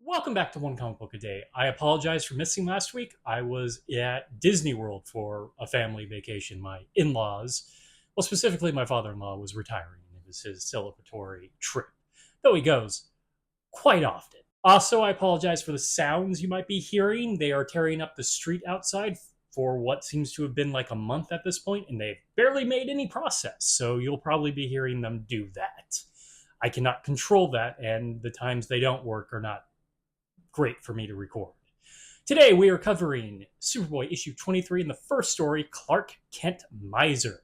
Welcome back to One Comic Book a Day. I apologize for missing last week. I was at Disney World for a family vacation. My in laws, well, specifically my father in law, was retiring. It was his celebratory trip, though he goes quite often. Also, I apologize for the sounds you might be hearing. They are tearing up the street outside for what seems to have been like a month at this point, and they've barely made any progress, so you'll probably be hearing them do that. I cannot control that, and the times they don't work are not great for me to record. Today we are covering Superboy issue 23 in the first story, Clark Kent Miser.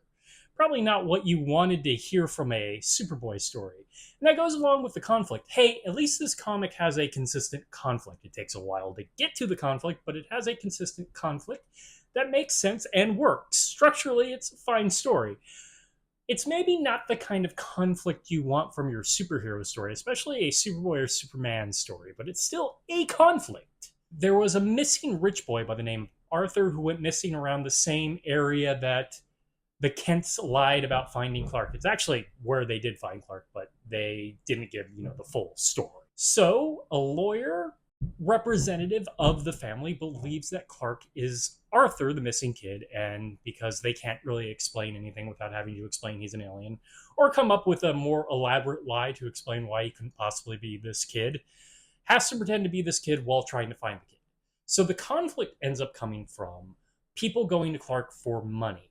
Probably not what you wanted to hear from a Superboy story. And that goes along with the conflict. Hey, at least this comic has a consistent conflict. It takes a while to get to the conflict, but it has a consistent conflict that makes sense and works. Structurally, it's a fine story. It's maybe not the kind of conflict you want from your superhero story, especially a Superboy or Superman story, but it's still a conflict. There was a missing rich boy by the name of Arthur who went missing around the same area that the Kents lied about finding Clark. It's actually where they did find Clark, but they didn't give, the full story. So, a lawyer representative of the family believes that Clark is Arthur, the missing kid, and because they can't really explain anything without having to explain he's an alien, or come up with a more elaborate lie to explain why he couldn't possibly be this kid, has to pretend to be this kid while trying to find the kid. So the conflict ends up coming from people going to Clark for money.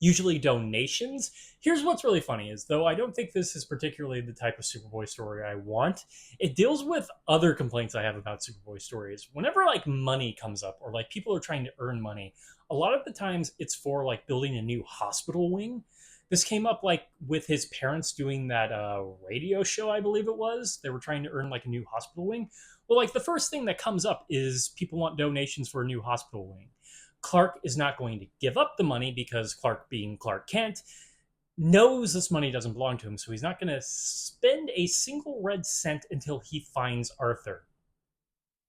Usually donations. Here's what's really funny is, though I don't think this is particularly the type of Superboy story I want, it deals with other complaints I have about Superboy stories. Whenever money comes up or people are trying to earn money, a lot of the times it's for building a new hospital wing. This came up with his parents doing that radio show, I believe it was. They were trying to earn a new hospital wing. Well, the first thing that comes up is people want donations for a new hospital wing. Clark is not going to give up the money because Clark, being Clark Kent, knows this money doesn't belong to him, so he's not going to spend a single red cent until he finds Arthur.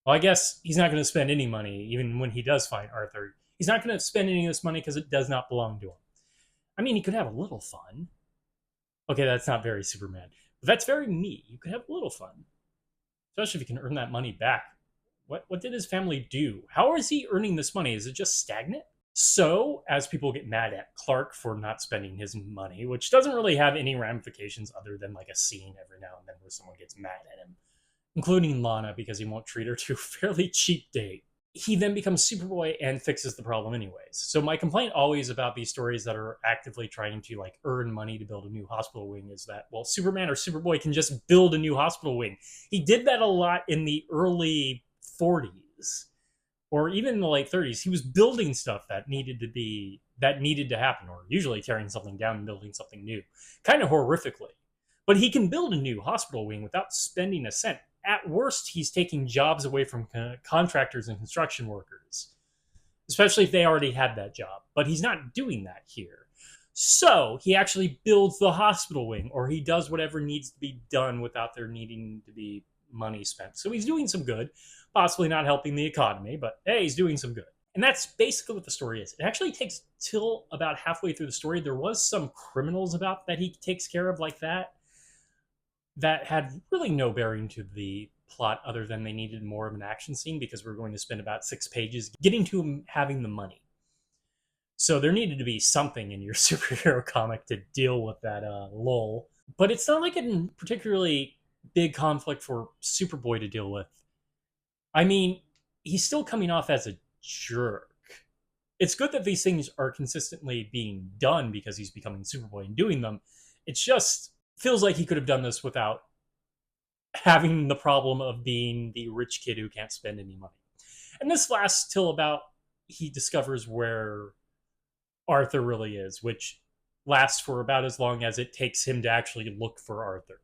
Well, I guess he's not going to spend any money, even when he does find Arthur. He's not going to spend any of this money because it does not belong to him. I mean, he could have a little fun. Okay, that's not very Superman. But that's very me. You could have a little fun. Especially if you can earn that money back. What did his family do? How is he earning this money? Is it just stagnant? So, as people get mad at Clark for not spending his money, which doesn't really have any ramifications other than a scene every now and then where someone gets mad at him, including Lana because he won't treat her to a fairly cheap date, he then becomes Superboy and fixes the problem anyways. So my complaint always about these stories that are actively trying to earn money to build a new hospital wing is that, well, Superman or Superboy can just build a new hospital wing. He did that a lot in the early 40s or even in the late 30s. He was building stuff that needed to happen, or usually tearing something down and building something new, kind of horrifically. But he can build a new hospital wing without spending a cent. At worst, he's taking jobs away from contractors and construction workers, especially if they already had that job. But he's not doing that here. So he actually builds the hospital wing, or he does whatever needs to be done without there needing to be money spent. So he's doing some good, possibly not helping the economy, but hey, he's doing some good. And that's basically what the story is. It actually takes till about halfway through the story. There was some criminals about that he takes care of that had really no bearing to the plot other than they needed more of an action scene because we're going to spend about 6 pages getting to him having the money. So there needed to be something in your superhero comic to deal with that lull. But it's not a particularly big conflict for Superboy to deal with. I mean, he's still coming off as a jerk. It's good that these things are consistently being done because he's becoming Superboy and doing them. It just feels like he could have done this without having the problem of being the rich kid who can't spend any money. And this lasts till about he discovers where Arthur really is, which lasts for about as long as it takes him to actually look for Arthur,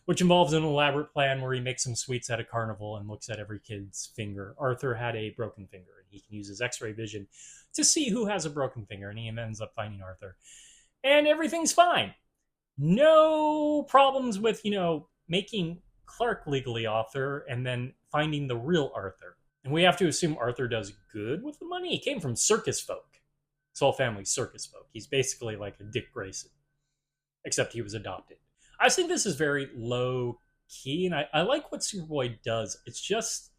which involves an elaborate plan where he makes some sweets at a carnival and looks at every kid's finger. Arthur had a broken finger, and he can use his x-ray vision to see who has a broken finger, and he ends up finding Arthur. And everything's fine. No problems with, making Clark legally Arthur and then finding the real Arthur. And we have to assume Arthur does good with the money. He came from circus folk. His whole family's circus folk. He's basically like a Dick Grayson, except he was adopted. I think this is very low key, and I like what Superboy does. It's just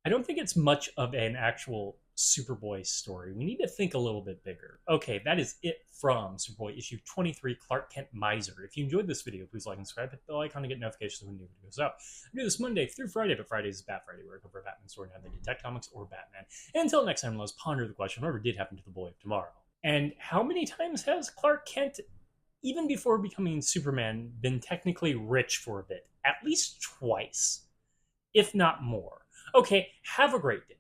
I don't think it's much of an actual Superboy story. We need to think a little bit bigger. Okay, that is it from Superboy issue 23, Clark Kent Miser. If you enjoyed this video, please like and subscribe. Hit the bell icon to get notifications when new video goes out. I do this Monday through Friday, but Fridays is Bat Friday, where I cover a Batman story and either Detect Comics or Batman. And until next time, let's ponder the question, whatever did happen to the boy of tomorrow. And how many times has Clark Kent, even before becoming Superman, been technically rich for a bit? At least twice, if not more. Okay, have a great day.